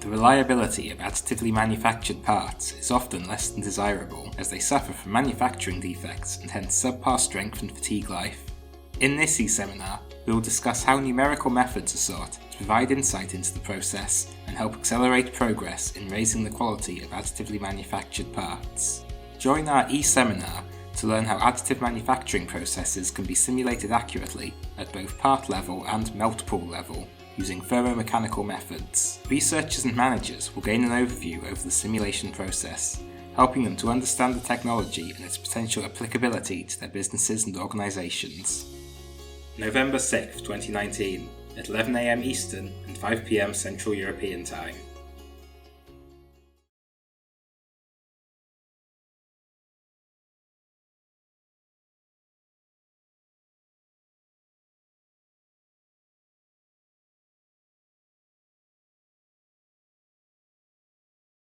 The reliability of additively manufactured parts is often less than desirable, as they suffer from manufacturing defects and hence subpar strength and fatigue life. In this e-seminar, we will discuss how numerical methods are sought to provide insight into the process and help accelerate progress in raising the quality of additively manufactured parts. Join our e-seminar to learn how additive manufacturing processes can be simulated accurately at both part level and melt pool level using ferromechanical methods. Researchers and managers will gain an overview over the simulation process, helping them to understand the technology and its potential applicability to their businesses and organisations. November 6, 2019, at 11 AM Eastern and 5 PM Central European Time.